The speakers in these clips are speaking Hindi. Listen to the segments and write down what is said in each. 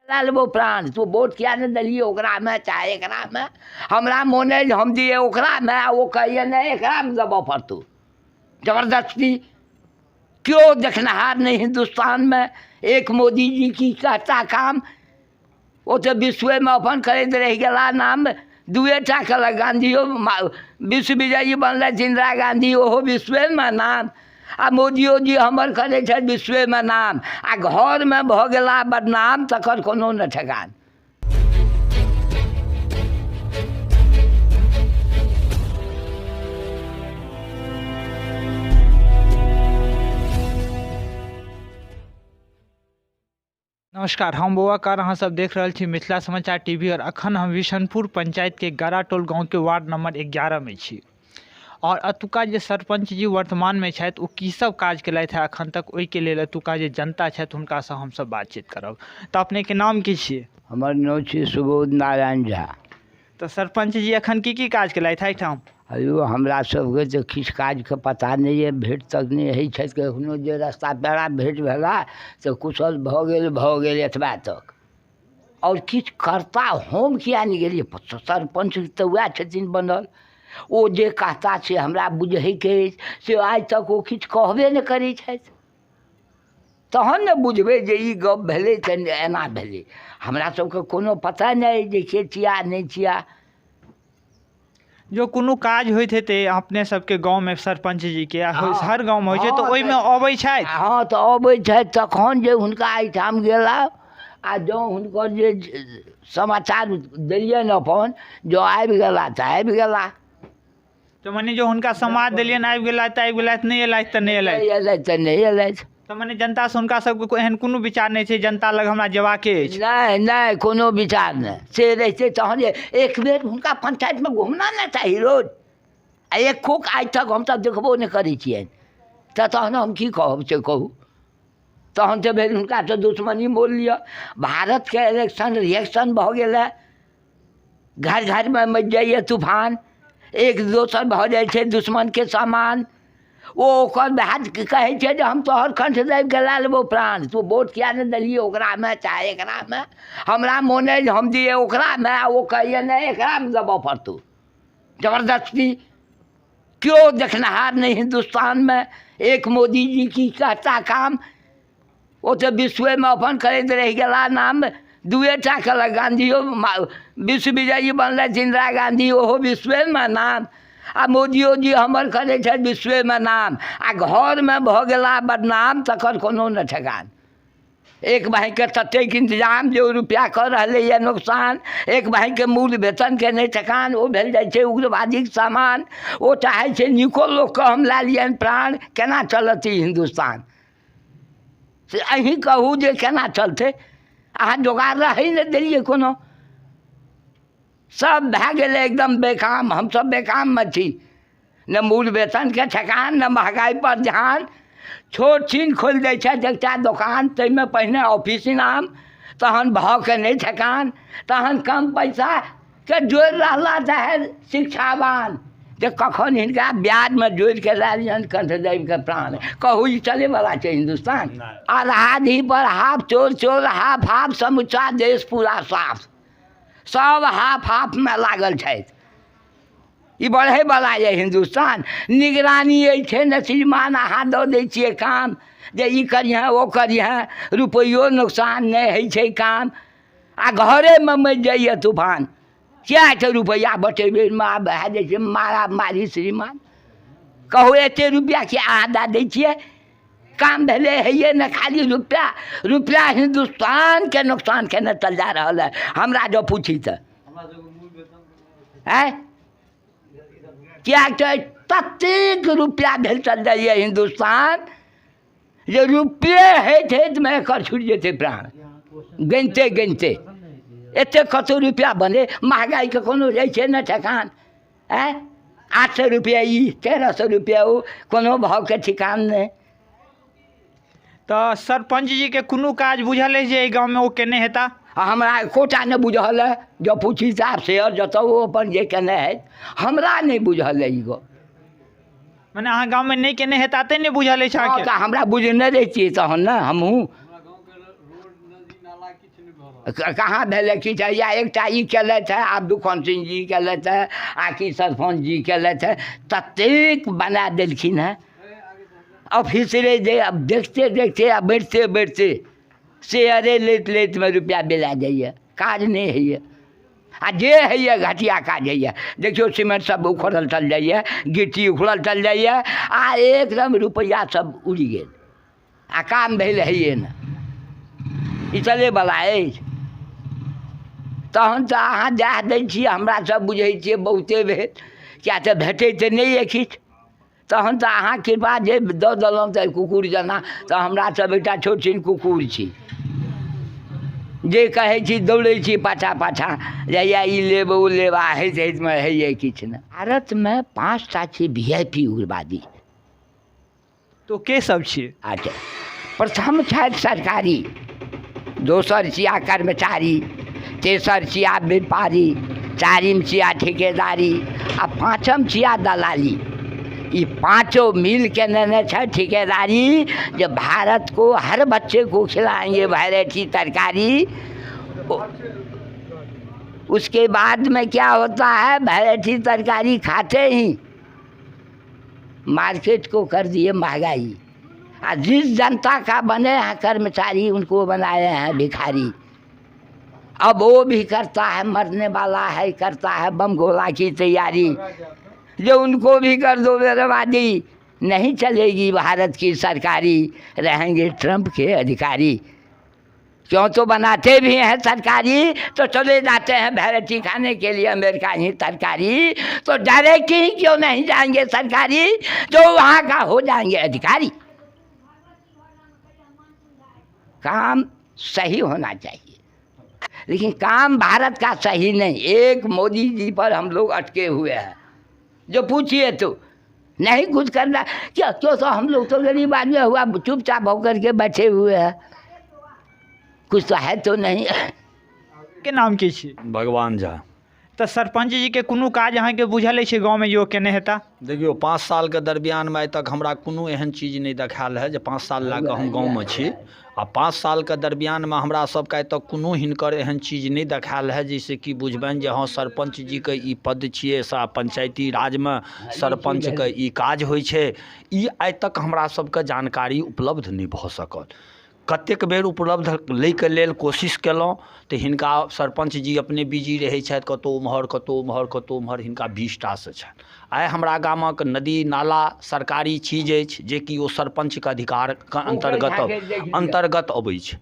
लेबो प्राण तू वोट किया नहीं दिलिए ओकरा में चाहे एकरा में हमरा मोने हम दिए ओकरा में वो कहिए नहीं एकरा में देबो पड़तू जबरदस्ती क्यों देखनहार नहीं हिंदुस्तान में एक मोदी जी की कहता काम वो तो विश्व में अपन करैत रह गला नाम दुए टा कल गांधियो विश्व विजयी बनल इंदिरा गांधी ओहो विश्व में नाम आ मोदियो जी हमर करे छथि विश्व में नाम आ घर में भ गेला बदनाम तकर कोनो न ठेकान। नमस्कार, हम बौआकार अहाँ सब देख रहल छी मिथिला समाचार टीवी और अखन हम विशनपुर पंचायत के गाराटोल गांव के वार्ड नंबर 11 में छी और अतुका जे सरपंच जी वर्तमान में छथि ओ की सब काज केलथि है अखन तक ओहि के लेल अतुका जे जनता छथि हुनका से हम सब बातचीत करब। तो अपने के नाम की छियै? हमर नाम छी सुबोध नारायण झा। तो सरपंच जी अखन की काज केलथि है एहिठाम? अयो हमरा सबके तो किछु काजके पता नहीं है, भेंट तक नहीं होइ छै कखनो जे रास्ता पेड़ा भेंट भेला तो कुशल भऽ गेल एतबा तक और किछु करता हम किया नहीं गेलिए। सरपंच तो वएह छथिन बनल ओ जे कहता से हमरा बुझैके से आज तक वो किछु कहबे नहीं करै छथि तहन ने बुझबै जे ई गप भेलै तऽ एना भेलै। हमरा सबके कोनो पता नहीं जे के छिया नहीं छिया। जो कोनो काज होइत हेतै अपने सबके गांव में सरपंच जी के हर गांव में होइ छै तो ओहि में अबै छथि। हाँ तो अबै छथि तखन जे हुनका एहिठाम गेला आ जँ हुनकर जे समाचार देलियनि अपन जँ आबि गेला तऽ आबि गेला। तो माने जो हुनका समाज देलियनि आबि गेलथि नहीं एलथि तऽ नहीं एलथि। तो माने जनता से हुनका सबके एहन कोनो विचार नहीं छै जनता लग हमरा जेबाके अछि? नहीं कोनो विचार नहीं से रहिते तहन जे एक बेर हुनका पंचायत में घूमना नहीं चाही रोज आ एको आज तक हम सब देखबो नहीं करै छियनि तऽ तहन हम की कहब से कहू। तहन तऽ भेल हुनका तऽ दुश्मनी मोल लिअ। भारत के इलेक्शन रिएक्शन भऽ गेल है, घर घर में मचि जाइए तूफान, एक दोसर भऽ जाइ छै दुश्मन के सामान। वो ओकर बाद कहै छै जे हम तोहर कंठ दाबि के लए लेबो प्राण तू वोट किया नहीं दिलिए ओकरा में चाहे एकरा में हमरा मोने हम दिए ओकरा में वो कहिए नहीं एकरा में देबो पड़तू जबरदस्ती क्यों देखनहार नहीं हिंदुस्तान में एक मोदी जी की कहता काम वो तो विश्व में अपन करैत रह गला नाम दुए टा कल गांधियो विश्व विजयी बनल इंदिरा गांधी ओहो विश्व में नाम आ मोदियो जी हमर करे छथि विश्व में नाम आ घर में भ गेला बदनाम तकर कोनो न ठेकान। एक भाई के ततेक इंतजाम जो रुपया कर रहे है नुकसान, एक भाई के मूल वेतन के नहीं ठेकान वो भेल जाइ छै उग्रवादी सामान। वो चाहे छै निको लोग के हम ला लियन प्राण केना चलत ई हिंदुस्तान से अहीं कहू जे केना चलते। अहाँ जोगाड़ रहे नहीं देलिए कोनो सब भए गेलै एकदम बेकाम। हम सब बेकाम में छी, न मूल वेतन के ठेकान न महगाई पर ध्यान। छोट छीन खोल दै छथि एकटा दोकान ताहिमे पहिने ऑफिस नाम तहन भाव के नहीं ठेकान तहन कम पैसा के जोड़ि रहला चाहे शिक्षावान जे कखन हिनका ब्याज में जोड़ि के लए लियनि कंठ दाबि के प्राण कहू ई चले वाला छै हिंदुस्तान? आधाधी पर हाफ चोर हाफ समूचा देश पूरा साफ सब हाफ में लागल छथि। ई बढ़े वाला है हिंदुस्तान। निगरानी छै न श्रीमान अहाँ दऽ दै छियै काम जे ई करिहेँ ओ करिहेँ रुपैयो नुकसान नहीं होइ छै काम आ घरे में मचि जाइए तूफान। क्या छै रुपैया बचेबै में भए जाइ छै मारा मारी श्रीमान। कहू एते रुपया कि अहाँ दऽ दै छियै काम भेले है न खाली रुपया हिंदुस्तान के नुकसान केने चल जा रहा है हमरा जो पूछी तो है क्या ततेक रुपया भेल चल जाइए हिंदुस्तान जे रुपये हैत में एकर छुटि जेतै प्राण गनिते एते कतौ रुपया बने महगाई के कोनो रहै छै न ठेकान है। 800 रुपया ई 1300 रुपया ओ कोनो भाव के ठिकान नहीं। तो सरपंच जी के कोनो काज बुझल है जे गांव में वो केने हेता? हमरा कोटा नहीं बुझल है जो पूछी साहब से और जतौ अपन जे केने है हमरा नहीं बुझल है। गो माने अहाँ गांव में नहीं केने हेता ते नहीं बुझल है छा के? हमरा बुझने रही छियै तहन न हमहूँ कहाँ भेलै कि या एकटा ई केलथि है अब्दुल खान सिंह जी केलथि है आकि सरपंच जी केलथि है, ततेक बना देलखिन है ऑफिसरे जे अब देखते देखते आ बढ़िते बढ़िते शेयरे लैत लैतमे रुपैआ बेला जाइए, काज नहीं होइए। आ जे होइए घटिया काज होइए। देखियो सीमेंट सब उखड़ल चल जाइए, गिट्टी उखड़ल चल जाइए आ एकदम रुपैआ सब उड़ि गेल आ काम भेल होइए ने। ई चलैवला अछि। तहन तऽ अहाँ जाह दै छियै, हमरा सब बुझै छियै बहुते भेल, किएक तऽ भेटै तऽ नहि अइ किछु। तहन तऽ अहाँ कृपा जे दऽ देलहुँ तऽ कुकुर जेना, तऽ हमरा सब एकटा छोट छिन कुकुर छी, जे कहै छी दौड़ै छी पाछा पाछा जहिया ई लेब ओ लेब आ होइत होइतमे होइए किछु नहि। भारतमे 5टा छै VIP उग्रवादी। तो के सब छियै? अच्छा, प्रथम छथि सरकारी, दोसर छिया कर्मचारी, तेसर छिया व्यापारी, चारिम छिया ठेकेदारी आ पाँचम छिया दलाली। ये पांचों मिल के लेने छे ठेकेदारी, जो भारत को हर बच्चे को खिलाएंगे वैरायटी तरकारी। उसके बाद में क्या होता है, वैरायटी तरकारी खाते ही मार्केट को कर दिए महंगाई। जिस जनता का बने हैं कर्मचारी उनको बनाए हैं भिखारी। अब वो भी करता है, मरने वाला है, करता है बम गोला की तैयारी। जो उनको भी कर दो बर्बादी, नहीं चलेगी भारत की सरकारी, रहेंगे ट्रंप के अधिकारी। क्यों तो बनाते भी हैं सरकारी तो चले जाते हैं वैरायटी खाने के लिए अमेरिका ही तरकारी। तो डायरेक्ट ही क्यों नहीं जाएंगे सरकारी, जो वहाँ का हो जाएंगे अधिकारी। काम सही होना चाहिए, लेकिन काम भारत का सही नहीं। एक मोदी जी पर हम लोग अटके हुए हैं, जो पूछिए तो नहीं कुछ करना। क्या क्यों तो हम लोग तो गरीब आदमी हुआ चुपचाप होकर के बैठे हुए हैं, कुछ तो है तो नहीं। के नाम की छी? भगवान झा। तो सरपंच जी के कोनो काज अहाँके बुझल अछि गाँव में जो केने हेता? देखियो 5 साल के दरमियान में आइ तक हमरा कोनो एहन चीज नहीं देखायल है। जो 5 साल लए कऽ हम गाँव में छी आ 5 साल के दरमियान में हमरा सबके आइ तक कोनो हिनकर एहन चीज नहीं देखायल है जैसे कि बुझबनि जे हाँ सरपंच जी के ई पद छियै, सा पंचायती राज में सरपंच के ई काज होइ छै, ई आइ तक हमरा सबके जानकारी उपलब्ध नहीं भऽ सकल। कतेक बेर उपलब्ध लैके लेल कोशिश केलहुँ तऽ हिनका सरपंच जी अपने बिजी रहै छथि, कतहु उम्हर कतहु उम्हर कतहु उम्हर, हिनका 20टासँ छनि। आइ हमरा गामक नदी नाला सरकारी चीज अछि जे कि ओ सरपंचके अधिकारके अंतर्गत अबै छै।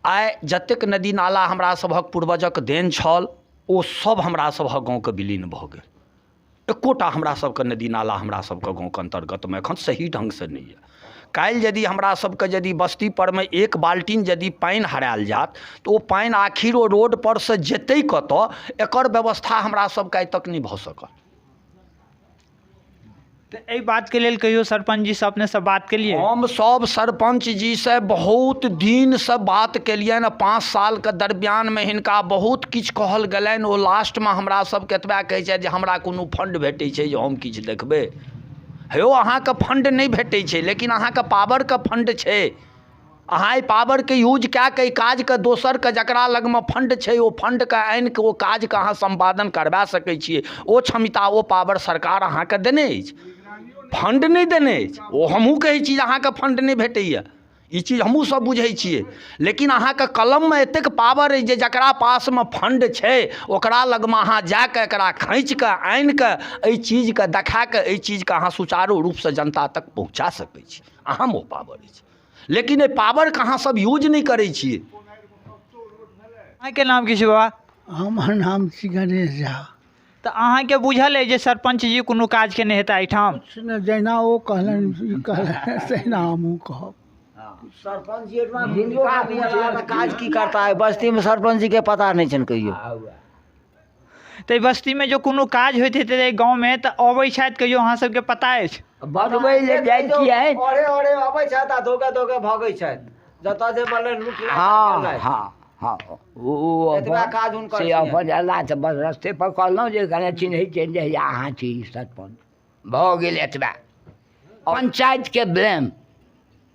आइ जतेक नदी नाला हमरा सभक पूर्वजक देन छल ओ सब हमरा सभक गाँवके विलीन भऽ गेल। एकोटा हमरा सबके नदी नाला हमरा सबके गाँवके अंतर्गतमे एखन सही ढङ्गसँ नहि यऽ। काल्हि यदि हमरा सबके यदि बस्ती पर में 1 बाल्टीन यदि पानि हरायल जात तो ओ पानि आखिर ओ रोड पर से जेतै कतऽ, एकर व्यवस्था हमरा सबके आइ तक नहीं भऽ सकल। तो एहि बात के लेल कहियो सरपंच जी से अपने से बात केलिए? हम सब सरपंच जी से बहुत दिन से बात केलियनि। 5 साल के दरमियान में हिनका बहुत किछु कहल गेलनि। ओ लास्ट में हमरा सबके एतबा कहै छै जे हमरा कोनो फंड भेटै छै जे हम किछु देखबै। हेयो अहाँके फंड नहीं भेटै छै, लेकिन अहाँके पावर के फंड छै। अहाँ एहि पावर के यूज कए के काज के दोसर के जकरा लग में फंड छै ओ फंड के आनि के ओ काज के अहाँ संपादन करबा सकै छियै। ओ क्षमता ओ पावर सरकार अहाँके देने अछि, फंड नहीं देने अछि। ओ हमहूँ कहै छी अहाँके फंड नहीं भेटैए, ई चीज हमहूँ सब बुझै छियै। लेकिन अहाँके कलम में एतेक पावर अछि जे जकरा पास में फंड छै ओकरा लगमे अहाँ जाके एकरा खींच के आनि के एहि चीजके देखा के एहि चीजके अहाँ सुचारू रूपसँ जनता तक पहुँचा सकै छी। अहम ओ पावर अछि, लेकिन एहि पावरके अहाँ सब यूज नहीं करै छियै। अहाँके नाम की छै बाबा? हमर नाम छी गणेश झा। तो अहाँके बुझल अछि जे सरपंच जी कोनो काज केने हेता एहिठाम? जहिना ओ कहलनि तहिना हमहूँ कहब। सरपंच जी काज की करता है बस्ती में, सरपंच जी के पता नहीं छन कहियो। तो बस्ती में जो कोनो काज होइत हेतै गाँव में तो अबै छथि कहियो, अहाँ सबके पता अछि? बनबै ले जाइ छियै। ओरे अबै छथि आ धोके धोके भगै छथि, जतऽ जे बोले लूट हाँ हाँ हाँ, ओ एतबा काज हुनकर से अपन अल्लाह से बस रस्ते पर कहलहुँ जे कने चिन्है छियै जे अहाँ छी सरपंच, भऽ गेल एतबा। पंचायत के ब्लेम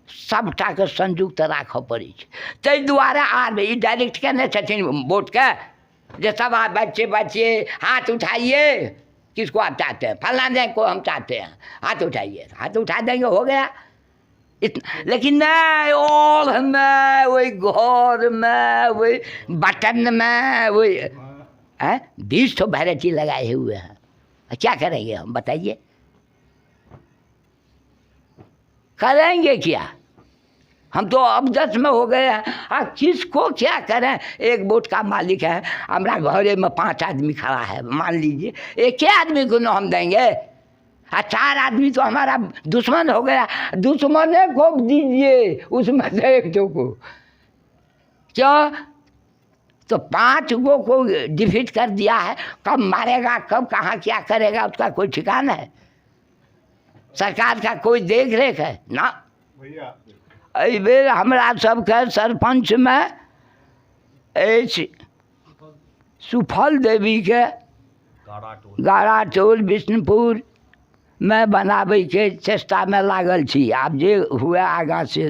सबटा के संयुक्त राखऽ पड़ै छै। ताहि दुआरे आर ई डायरेक्ट केने छथिन वोटके जे सब बच्चे बच्चे हाथ उठाइए किसको आप चाहते हैं, फलाने को हम चाहते हैं, हाथ उठाइए, हाथ उठा देंगे हो गया इतना। लेकिन नहीं, और में वही घर में वही बटन में वही 20 तो वैरायटी लगाए हुए हैं, क्या करेंगे हम बताइए, करेंगे क्या? हम तो अब 10 में हो गए हैं, किसको क्या करें? एक वोट का मालिक है, हमारा घरे में 5 आदमी खड़ा है, मान लीजिए एक ही आदमी को न हम देंगे, 4 आदमी तो हमारा दुश्मन हो गया, दुश्मने को दीजिए उसमें से एक दो को, क्यों? तो 5 को डिफीट कर दिया है, कब मारेगा कब कहाँ क्या करेगा उसका कोई ठिकाना है? सरकार का कोई देख रेख है ना? एहि बेर हमरा सबके सरपंच में अछि सुफल देवी के गारा टोल विष्णुपुर में बनाबै के चेष्टा में लागल छी, आब जे हुए आगाँ से